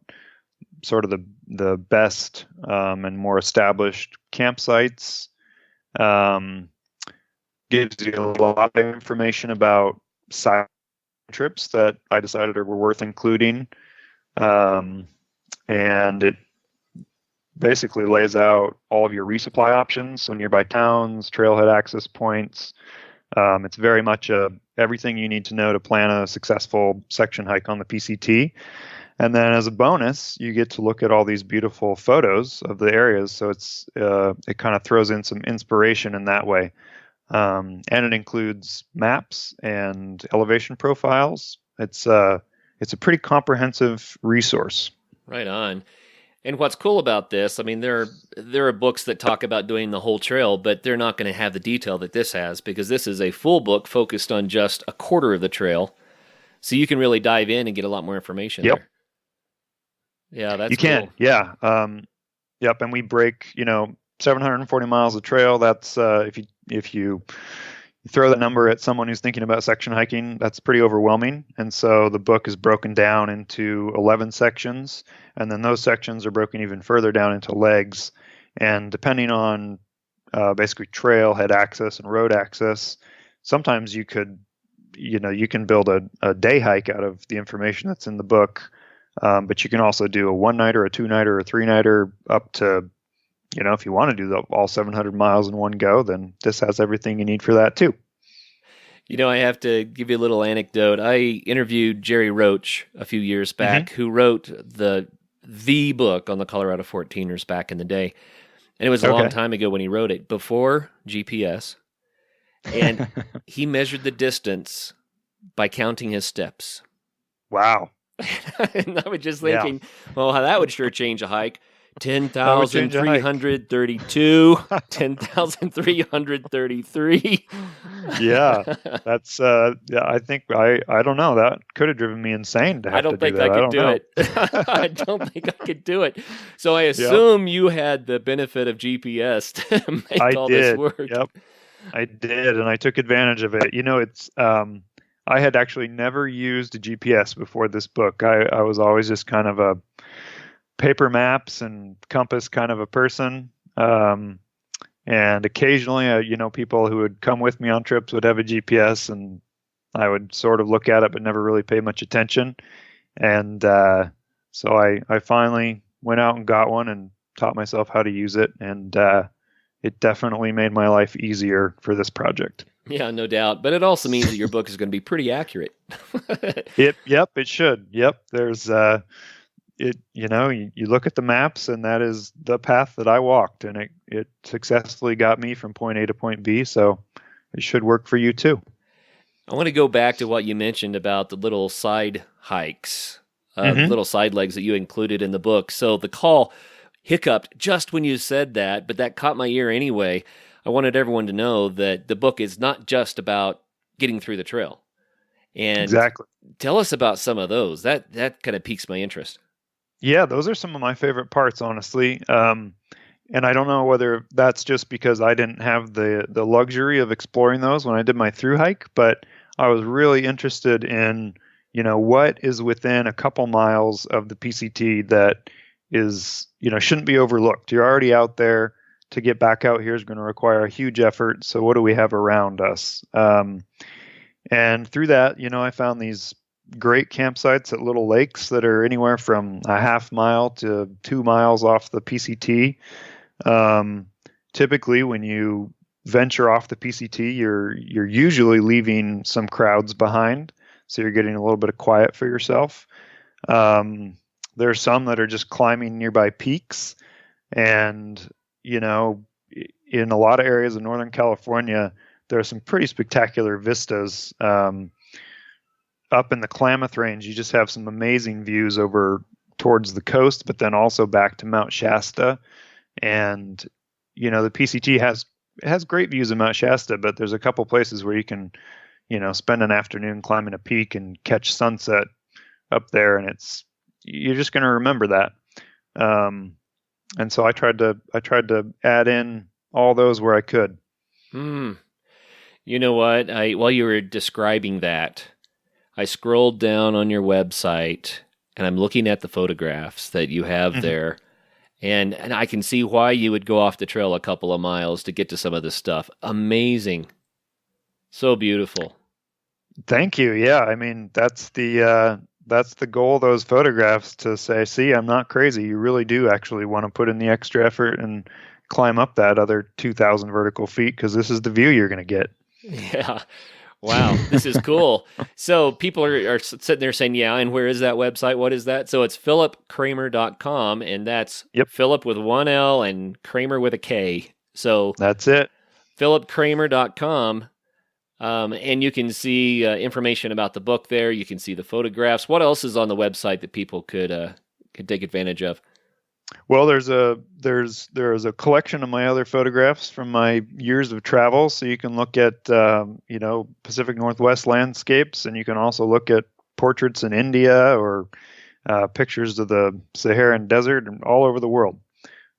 sort of the best and more established campsites. Gives you a lot of information about side trips that I decided were worth including. And it basically lays out all of your resupply options, so nearby towns, trailhead access points. It's very much everything you need to know to plan a successful section hike on the PCT. And then as a bonus, you get to look at all these beautiful photos of the areas. So it kind of throws in some inspiration in that way. And it includes maps and elevation profiles. It's a pretty comprehensive resource. Right on. And what's cool about this, I mean, there are books that talk about doing the whole trail, but they're not going to have the detail that this has, because this is a full book focused on just a quarter of the trail. So you can really dive in and get a lot more information there. Yeah, that's cool. You can. Yeah. Yep. And we break, 740 miles of trail. That's if you throw that number at someone who's thinking about section hiking, that's pretty overwhelming. And so the book is broken down into 11 sections, and then those sections are broken even further down into legs. And depending on basically trailhead access and road access, sometimes you can build a day hike out of the information that's in the book. But you can also do a 1-nighter, a 2-nighter, or a 3-nighter up to, if you want to do all 700 miles in one go, then this has everything you need for that too. I have to give you a little anecdote. I interviewed Jerry Roach a few years back, who wrote the book on the Colorado 14ers back in the day. And it was a long time ago when he wrote it, before GPS. And he measured the distance by counting his steps. Wow. And I was just thinking, well, that would sure change a hike. 10,332, 10,333. Yeah, that's I think I don't know, that could have driven me insane to have to do that. I could do it. I don't think I could do it. So I assume you had the benefit of GPS to make this work. Yep, I did, and I took advantage of it. It's I had actually never used a GPS before this book. I was always just kind of a paper maps and compass kind of a person. And occasionally, people who would come with me on trips would have a GPS, and I would sort of look at it, but never really pay much attention. And so I finally went out and got one and taught myself how to use it. And it definitely made my life easier for this project. Yeah, no doubt. But it also means that your book is going to be pretty accurate. Yep, it should. Yep. There's you look at the maps, and that is the path that I walked, and it successfully got me from point A to point B. So it should work for you too. I want to go back to what you mentioned about the little side hikes, little side legs that you included in the book. So the call hiccuped just when you said that, but that caught my ear anyway. I wanted everyone to know that the book is not just about getting through the trail. And exactly. Tell us about some of those. That kind of piques my interest. Yeah, those are some of my favorite parts, honestly. And I don't know whether that's just because I didn't have the luxury of exploring those when I did my thru hike, but I was really interested in, what is within a couple miles of the PCT that is, shouldn't be overlooked. You're already out there. To get back out here is going to require a huge effort. So what do we have around us? And through that, I found these great campsites at little lakes that are anywhere from a half mile to 2 miles off the PCT. Typically, when you venture off the PCT, you're usually leaving some crowds behind, so you're getting a little bit of quiet for yourself. There's some that are just climbing nearby peaks, and in a lot of areas of Northern California, there are some pretty spectacular vistas. Up in the Klamath Range, you just have some amazing views over towards the coast, but then also back to Mount Shasta. And the PCT has great views of Mount Shasta, but there's a couple places where you can spend an afternoon climbing a peak and catch sunset up there, and you're just going to remember that. And so I tried to add in all those where I could. You know what? While you were describing that, I scrolled down on your website, and I'm looking at the photographs that you have there, and I can see why you would go off the trail a couple of miles to get to some of this stuff. Amazing. So beautiful. Thank you. Yeah, I mean, that's the goal of those photographs, to say, see, I'm not crazy. You really do actually want to put in the extra effort and climb up that other 2,000 vertical feet, because this is the view you're going to get. Yeah. Wow, this is cool. So people are sitting there saying, yeah, and where is that website? What is that? So it's phillipkramer.com, and that's Philip with one L and Kramer with a K. So that's it. phillipkramer.com, and you can see information about the book there. You can see the photographs. What else is on the website that people could take advantage of? Well, there's a collection of my other photographs from my years of travel. So you can look at Pacific Northwest landscapes, and you can also look at portraits in India or pictures of the Saharan desert and all over the world.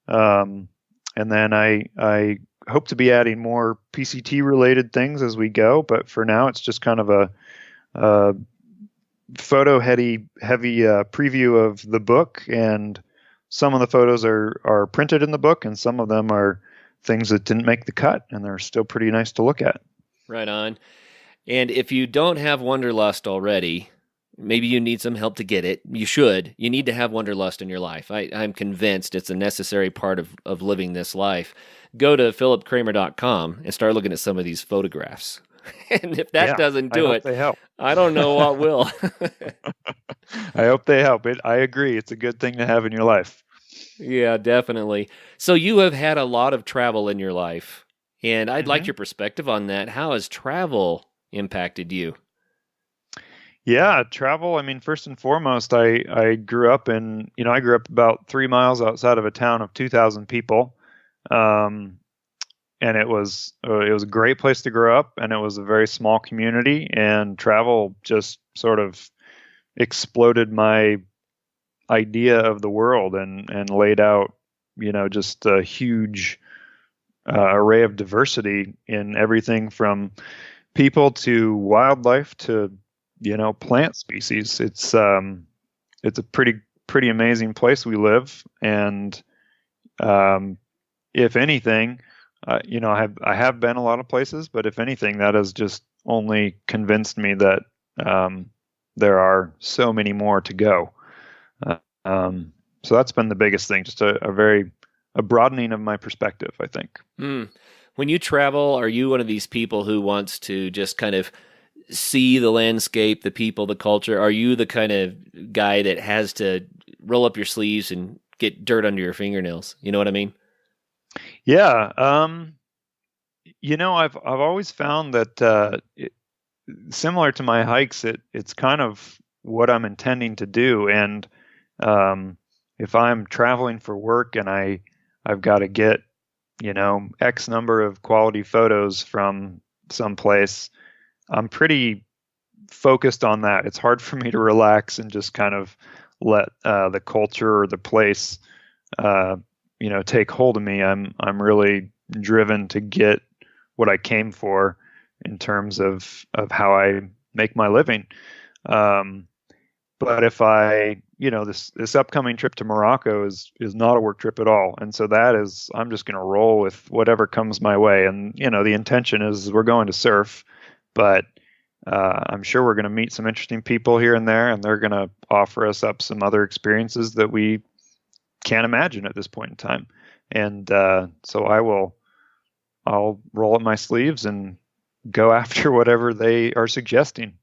And then I hope to be adding more PCT related things as we go, but for now it's just kind of a photo heavy preview of the book, and some of the photos are printed in the book, and some of them are things that didn't make the cut, and they're still pretty nice to look at. Right on. And if you don't have Wanderlust already, maybe you need some help to get it. You should. You need to have Wanderlust in your life. I'm convinced it's a necessary part of living this life. Go to phillipkramer.com and start looking at some of these photographs. And if that doesn't do it, they help. I don't know what will. I hope they help. I agree. It's a good thing to have in your life. Yeah, definitely. So you have had a lot of travel in your life, and I'd like your perspective on that. How has travel impacted you? Yeah, travel. I mean, first and foremost, I grew up about 3 miles outside of a town of 2,000 people. And it was a great place to grow up, and it was a very small community, and travel just sort of exploded my idea of the world and laid out, just a huge array of diversity in everything from people to wildlife to, plant species. It's a pretty amazing place we live. And, if anything, I have been a lot of places, but if anything, that has just only convinced me that there are so many more to go. So that's been the biggest thing, just a broadening of my perspective, I think. When you travel, are you one of these people who wants to just kind of see the landscape, the people, the culture? Are you the kind of guy that has to roll up your sleeves and get dirt under your fingernails? You know what I mean? Yeah. I've always found that similar to my hikes, it's kind of what I'm intending to do. And if I'm traveling for work and I've got to get, X number of quality photos from someplace, I'm pretty focused on that. It's hard for me to relax and just kind of let the culture or the place take hold of me. I'm really driven to get what I came for in terms of how I make my living. But if this upcoming trip to Morocco is not a work trip at all. And so I'm just going to roll with whatever comes my way. And, the intention is we're going to surf, but I'm sure we're going to meet some interesting people here and there, and they're going to offer us up some other experiences that we can't imagine at this point in time. And so I'll roll up my sleeves and go after whatever they are suggesting.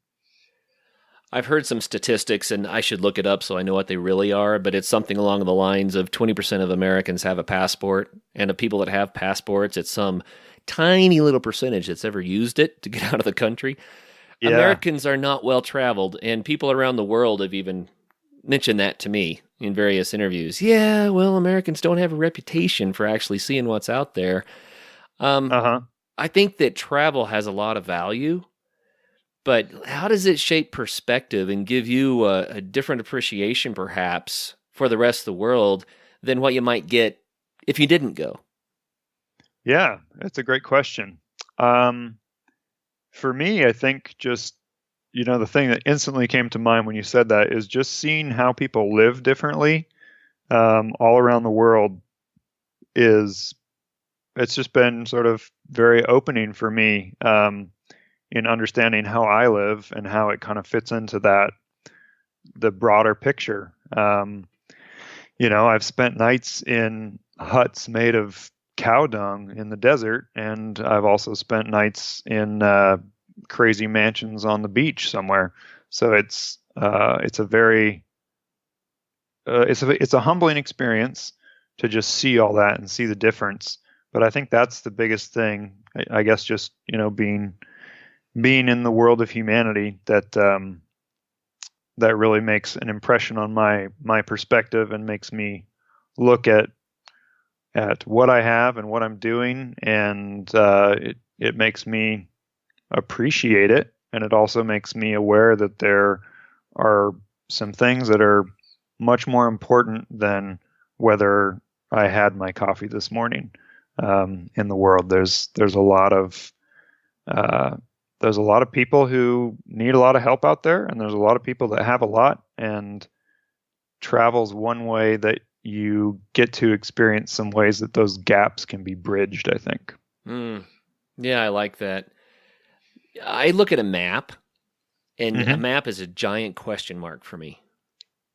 I've heard some statistics, and I should look it up so I know what they really are, but it's something along the lines of 20% of Americans have a passport, and of people that have passports, it's some tiny little percentage that's ever used it to get out of the country. Yeah. Americans are not well traveled, and people around the world have even mentioned that to me in various interviews. Yeah, well, Americans don't have a reputation for actually seeing what's out there. I think that travel has a lot of value, but how does it shape perspective and give you a different appreciation, perhaps, for the rest of the world than what you might get if you didn't go? Yeah, that's a great question. For me, I think just, the thing that instantly came to mind when you said that is just seeing how people live differently all around the world it's just been sort of very opening for me in understanding how I live and how it kind of fits into the broader picture. I've spent nights in huts made of cow dung in the desert, and I've also spent nights in crazy mansions on the beach somewhere. So it's a very it's a humbling experience to just see all that and see the difference. But I think that's the biggest thing. I guess just being in the world of humanity that really makes an impression on my perspective and makes me look at what I have and what I'm doing, and it makes me appreciate it, and it also makes me aware that there are some things that are much more important than whether I had my coffee this morning. In the world, there's a lot of people who need a lot of help out there, and there's a lot of people that have a lot, and travel's one way that you get to experience some ways that those gaps can be bridged, I think. Yeah, I like that. I look at a map, and a map is a giant question mark for me.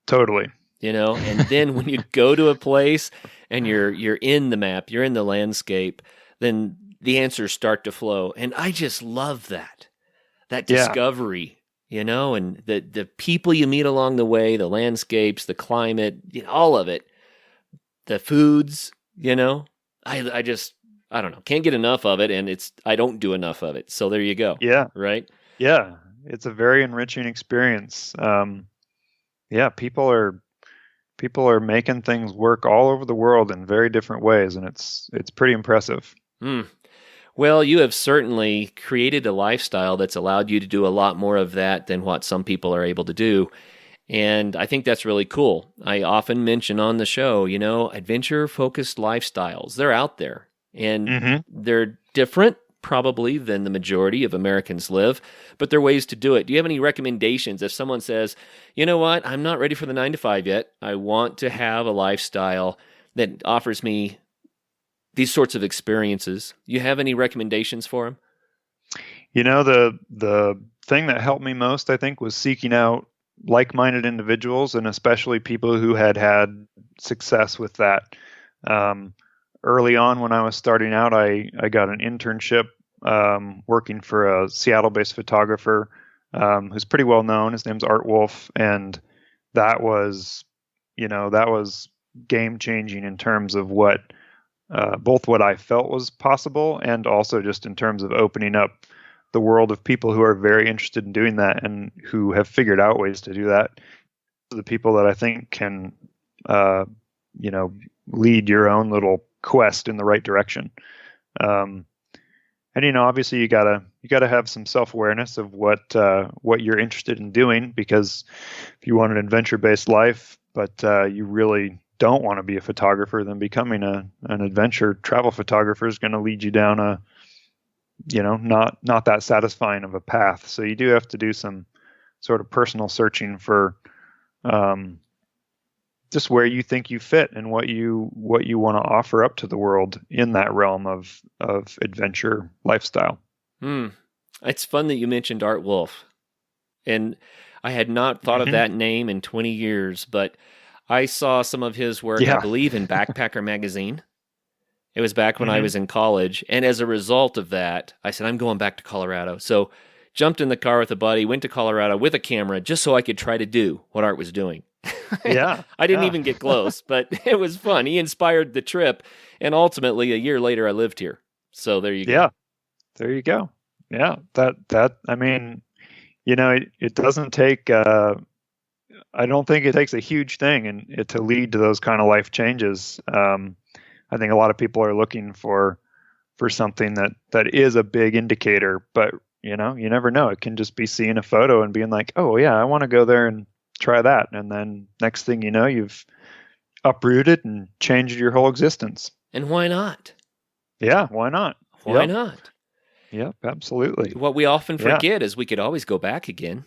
Totally. And then when you go to a place and you're in the map, you're in the landscape, then the answers start to flow. And I just love that discovery, and the people you meet along the way, the landscapes, the climate, all of it, the foods, I don't know, can't get enough of it. And I don't do enough of it. So there you go. Yeah. Right. Yeah. It's a very enriching experience. People are making things work all over the world in very different ways, and it's pretty impressive. Well, you have certainly created a lifestyle that's allowed you to do a lot more of that than what some people are able to do. And I think that's really cool. I often mention on the show, adventure-focused lifestyles. They're out there, and they're different probably than the majority of Americans live, but there are ways to do it. Do you have any recommendations if someone says, you know what, I'm not ready for the 9-to-5 yet. I want to have a lifestyle that offers me these sorts of experiences. You have any recommendations for them? The thing that helped me most, I think, was seeking out like-minded individuals, and especially people who had success with that. Early on, when I was starting out, I got an internship working for a Seattle-based photographer who's pretty well known. His name's Art Wolf, and that was game-changing in terms of both what I felt was possible, and also just in terms of opening up the world of people who are very interested in doing that and who have figured out ways to do that. The people that I think can, lead your own little quest in the right direction. And obviously you gotta have some self-awareness of what you're interested in doing, because if you want an adventure-based life, but you really don't want to be a photographer, then becoming an adventure travel photographer is going to lead you down a not that satisfying of a path. So you do have to do some sort of personal searching for just where you think you fit and what you want to offer up to the world in that realm of adventure lifestyle. It's fun that you mentioned Art Wolf. And I had not thought of that name in 20 years, but I saw some of his work, I believe, in Backpacker magazine. It was back when I was in college. And as a result of that, I said, I'm going back to Colorado. So jumped in the car with a buddy, went to Colorado with a camera just so I could try to do what Art was doing. Yeah. I didn't even get close, but it was fun. He inspired the trip. And ultimately, a year later, I lived here. So there you go. Yeah. There you go. Yeah. I mean, it doesn't take, I don't think it takes a huge thing to lead to those kind of life changes. I think a lot of people are looking for something that is a big indicator, but you never know. It can just be seeing a photo and being like, oh yeah, I want to go there and try that. And then next thing you know, you've uprooted and changed your whole existence. And why not? Yeah. Why not? Why not? Yep. Absolutely. What we often forget is we could always go back again.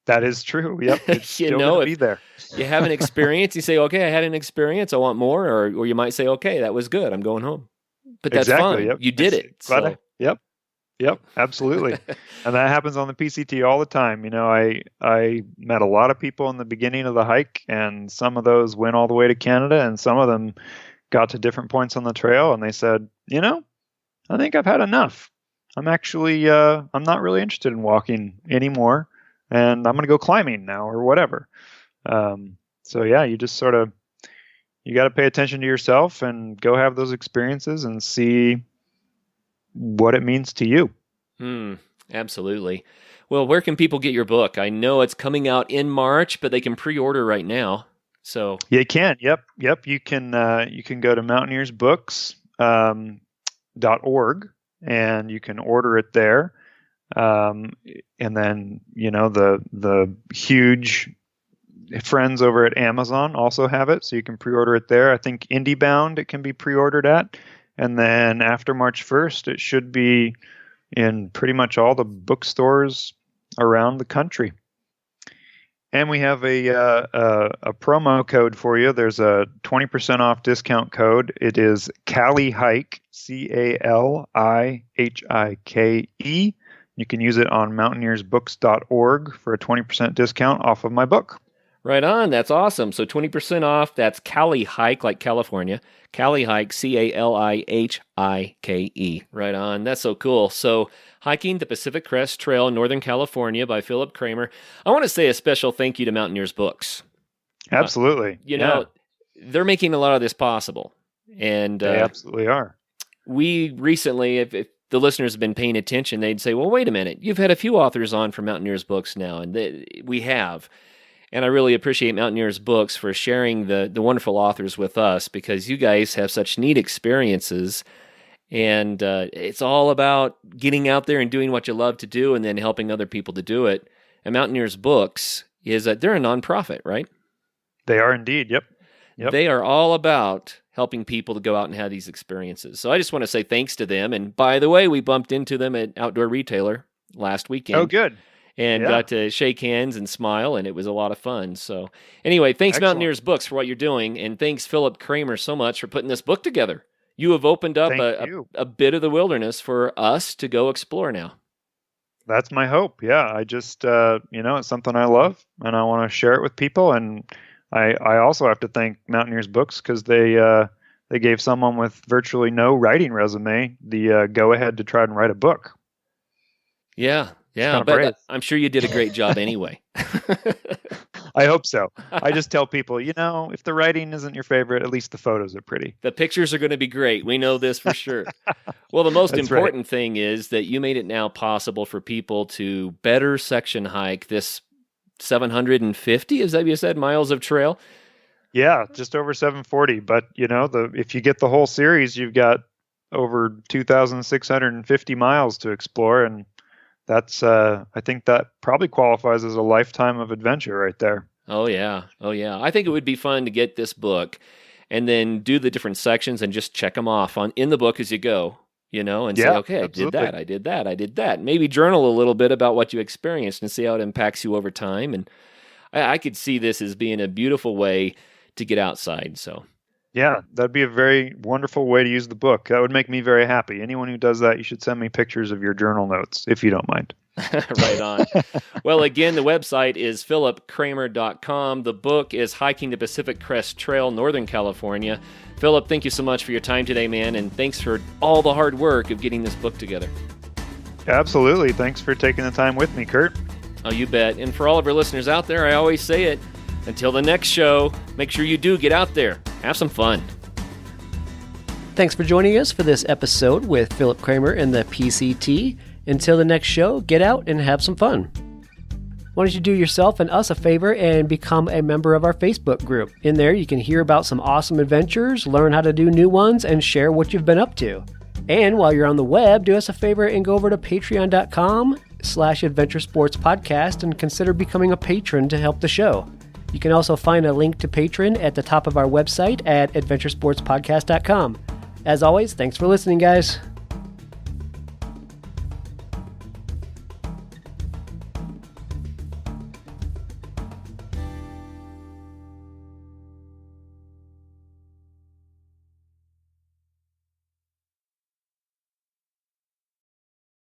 That is true. Yep. It's still going to be there. You have an experience, you say, okay, I had an experience, I want more. Or you might say, okay, that was good, I'm going home. But that's fine. Yep. You did it. So. Yep, absolutely. And that happens on the PCT all the time. I met a lot of people in the beginning of the hike, and some of those went all the way to Canada, and some of them got to different points on the trail, and they said, I think I've had enough. I'm actually, I'm not really interested in walking anymore, and I'm going to go climbing now or whatever. So yeah, you just you got to pay attention to yourself and go have those experiences and see what it means to you. Absolutely. Well, where can people get your book? I know it's coming out in March, but they can pre-order right now. So you can. Yep. You can go to mountaineersbooks.org and you can order it there. And then the huge friends over at Amazon also have it, so you can pre-order it there. I think IndieBound it can be pre-ordered at. And then after March 1st, it should be in pretty much all the bookstores around the country. And we have a promo code for you. There's a 20% off discount code. It is Cali Hike, CALIHIKE. You can use it on mountaineersbooks.org for a 20% discount off of my book. Right on. That's awesome. So 20% off. That's Cali Hike, like California. Cali Hike, CALIHIKE. Right on. That's so cool. So hiking the Pacific Crest Trail in Northern California by Phillip Kramer. I want to say a special thank you to Mountaineers Books. Absolutely. They're making a lot of this possible. And they absolutely are. We recently, if the listeners have been paying attention, they'd say, well, wait a minute. You've had a few authors on from Mountaineers Books now, and we have. And I really appreciate Mountaineers Books for sharing the wonderful authors with us, because you guys have such neat experiences. And it's all about getting out there and doing what you love to do and then helping other people to do it. And Mountaineers Books they're a nonprofit, right? They are indeed. Yep. They are all about helping people to go out and have these experiences. So I just want to say thanks to them. And by the way, we bumped into them at Outdoor Retailer last weekend. Oh, good. And got to shake hands and smile, and it was a lot of fun. So anyway, thanks Excellent. Mountaineers Books for what you're doing, and thanks Phillip Kramer so much for putting this book together. You have opened up a bit of the wilderness for us to go explore now. That's my hope. Yeah, I just, it's something I love, and I want to share it with people. And I also have to thank Mountaineers Books, because they gave someone with virtually no writing resume the go-ahead to try and write a book. Yeah, but I'm sure you did a great job anyway. I hope so. I just tell people, if the writing isn't your favorite, at least the photos are pretty. The pictures are going to be great. We know this for sure. Well, the most important thing is that you made it now possible for people to better section hike this 750, is that you said, miles of trail? Yeah, just over 740. But, if you get the whole series, you've got over 2,650 miles to explore. And that's, I think that probably qualifies as a lifetime of adventure right there. Oh, yeah. I think it would be fun to get this book and then do the different sections and just check them off in the book as you go, and say, okay, absolutely. I did that. Maybe journal a little bit about what you experienced and see how it impacts you over time. And I could see this as being a beautiful way to get outside. So Yeah, that'd be a very wonderful way to use the book. That would make me very happy. Anyone who does that, you should send me pictures of your journal notes, if you don't mind. Right on. Well, again, the website is phillipkramer.com. The book is Hiking the Pacific Crest Trail, Northern California. Phillip, thank you so much for your time today, man, and thanks for all the hard work of getting this book together. Absolutely. Thanks for taking the time with me, Kurt. Oh, you bet. And for all of our listeners out there, I always say it. Until the next show, make sure you do get out there. Have some fun. Thanks for joining us for this episode with Phillip Kramer and the PCT. Until the next show, get out and have some fun. Why don't you do yourself and us a favor and become a member of our Facebook group? In there, you can hear about some awesome adventures, learn how to do new ones, and share what you've been up to. And while you're on the web, do us a favor and go over to patreon.com/adventuresportspodcast and consider becoming a patron to help the show. You can also find a link to Patron at the top of our website at adventuresportspodcast.com. As always, thanks for listening, guys.